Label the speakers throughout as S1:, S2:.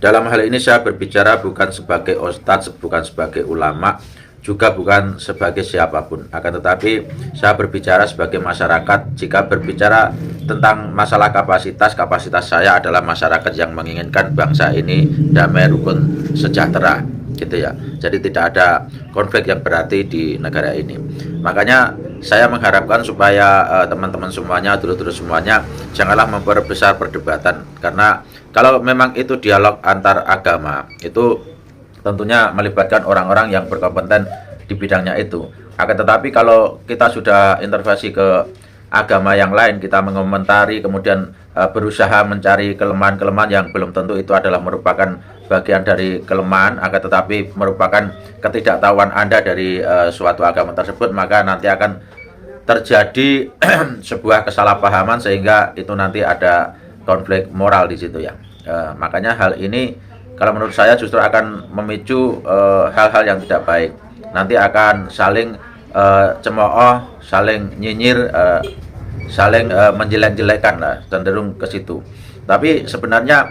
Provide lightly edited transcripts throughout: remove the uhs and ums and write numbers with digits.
S1: Dalam hal ini saya berbicara bukan sebagai ustadz, bukan sebagai ulama, juga bukan sebagai siapapun. Akan tetapi saya berbicara sebagai masyarakat. Jika berbicara tentang masalah kapasitas saya adalah masyarakat yang menginginkan bangsa ini damai, rukun, sejahtera, gitu ya. Jadi tidak ada konflik yang berarti di negara ini. Makanya saya mengharapkan supaya teman-teman semuanya, dulur-dulur semuanya, janganlah memperbesar perdebatan. Karena kalau memang itu dialog antar agama, itu tentunya melibatkan orang-orang yang berkompeten di bidangnya itu. Akan tetapi kalau kita sudah intervensi ke agama yang lain, kita mengomentari, kemudian berusaha mencari kelemahan-kelemahan yang belum tentu itu adalah merupakan bagian dari kelemahan, akan tetapi merupakan ketidaktahuan Anda dari suatu agama tersebut, maka nanti akan terjadi sebuah kesalahpahaman sehingga itu nanti ada konflik moral di situ ya. Makanya hal ini kalau menurut saya justru akan memicu hal-hal yang tidak baik. Nanti akan saling cemooh, saling nyinyir, saling menjelek-jelekan lah, cenderung ke situ. Tapi sebenarnya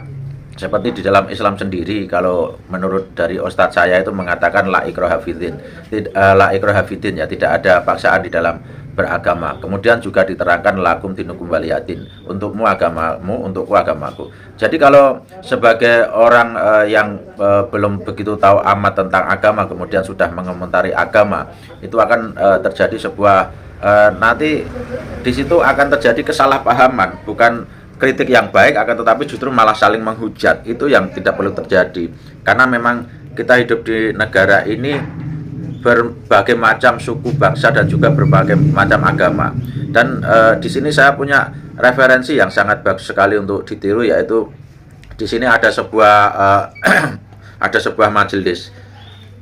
S1: seperti di dalam Islam sendiri, kalau menurut dari ustadz saya itu mengatakan la ikraha fiddin, ya, tidak ada paksaan di dalam beragama. Kemudian juga diterangkan lakum dinukum waliyatin, untukmu agamamu, untukku agamaku. Jadi kalau sebagai orang yang belum begitu tahu amat tentang agama, kemudian sudah mengomentari agama, itu akan terjadi sebuah nanti di situ akan terjadi kesalahpahaman, bukan kritik yang baik, akan tetapi justru malah saling menghujat. Itu yang tidak perlu terjadi, karena memang kita hidup di negara ini berbagai macam suku, bangsa, dan juga berbagai macam agama. Dan di sini saya punya referensi yang sangat bagus sekali untuk ditiru, yaitu di sini ada sebuah ada sebuah majelis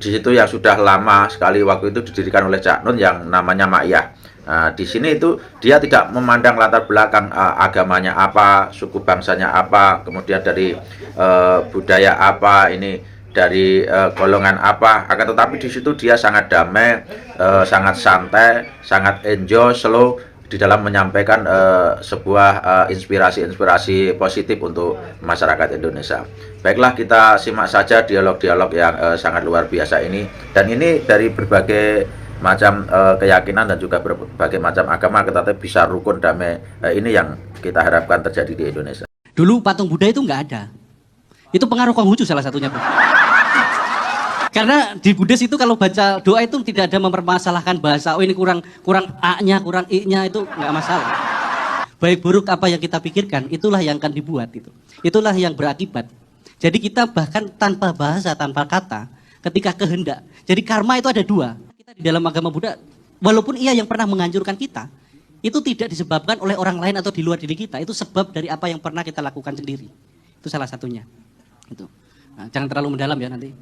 S1: di situ yang sudah lama sekali, waktu itu didirikan oleh Cak Nun yang namanya Ma'iyah. Di sini itu dia tidak memandang latar belakang agamanya apa, suku bangsanya apa, kemudian dari budaya apa, ini dari golongan apa, akan tetapi di situ dia sangat damai, sangat santai, sangat enjoy, slow di dalam menyampaikan sebuah inspirasi positif untuk masyarakat Indonesia. Baiklah, kita simak saja dialog-dialog yang sangat luar biasa ini, dan ini dari berbagai macam keyakinan dan juga berbagai macam agama, tetapi bisa rukun, damai. Ini yang kita harapkan terjadi di Indonesia.
S2: Dulu patung Buddha itu nggak ada. Itu pengaruh Konghucu salah satunya, Pak. Karena di Buddhis itu kalau baca doa itu tidak ada mempermasalahkan bahasa, oh ini kurang A-nya, kurang I-nya, itu nggak masalah. Baik buruk apa yang kita pikirkan, itulah yang akan dibuat itu. Itulah yang berakibat. Jadi kita bahkan tanpa bahasa, tanpa kata, ketika kehendak. Jadi karma itu ada dua. Kita di dalam agama Buddha, walaupun ia yang pernah menghancurkan kita, itu tidak disebabkan oleh orang lain atau di luar diri kita. Itu sebab dari apa yang pernah kita lakukan sendiri. Itu salah satunya. Itu. Nah, jangan terlalu mendalam ya nanti.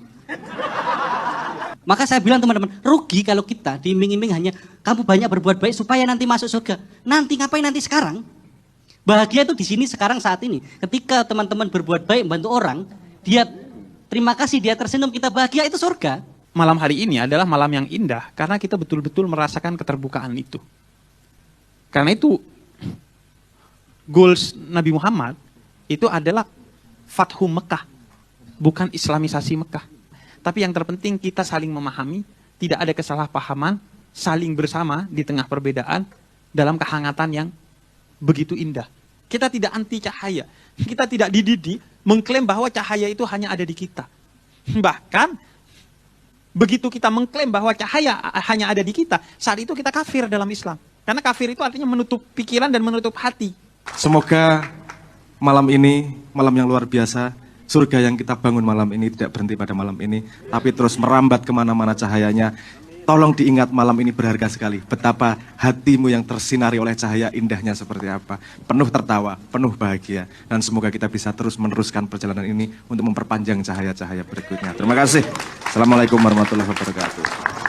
S2: Maka saya bilang teman-teman, rugi kalau kita diiming-iming hanya kamu banyak berbuat baik supaya nanti masuk surga. Nanti ngapain nanti sekarang? Bahagia itu di sini sekarang saat ini. Ketika teman-teman berbuat baik membantu orang, dia terima kasih, dia tersenyum, kita bahagia, itu surga.
S3: Malam hari ini adalah malam yang indah karena kita betul-betul merasakan keterbukaan itu. Karena itu goals Nabi Muhammad itu adalah Fathu Mekah, bukan Islamisasi Mekah. Tapi yang terpenting kita saling memahami, tidak ada kesalahpahaman, saling bersama di tengah perbedaan dalam kehangatan yang begitu indah. Kita tidak anti cahaya, kita tidak dididik mengklaim bahwa cahaya itu hanya ada di kita. Bahkan begitu kita mengklaim bahwa cahaya hanya ada di kita, saat itu kita kafir dalam Islam. Karena kafir itu artinya menutup pikiran dan menutup hati.
S4: Semoga malam ini, malam yang luar biasa, surga yang kita bangun malam ini tidak berhenti pada malam ini, tapi terus merambat kemana-mana cahayanya. Tolong diingat malam ini berharga sekali. Betapa hatimu yang tersinari oleh cahaya indahnya seperti apa. Penuh tertawa, penuh bahagia. Dan semoga kita bisa terus meneruskan perjalanan ini untuk memperpanjang cahaya-cahaya berikutnya. Terima kasih. Assalamualaikum warahmatullahi wabarakatuh.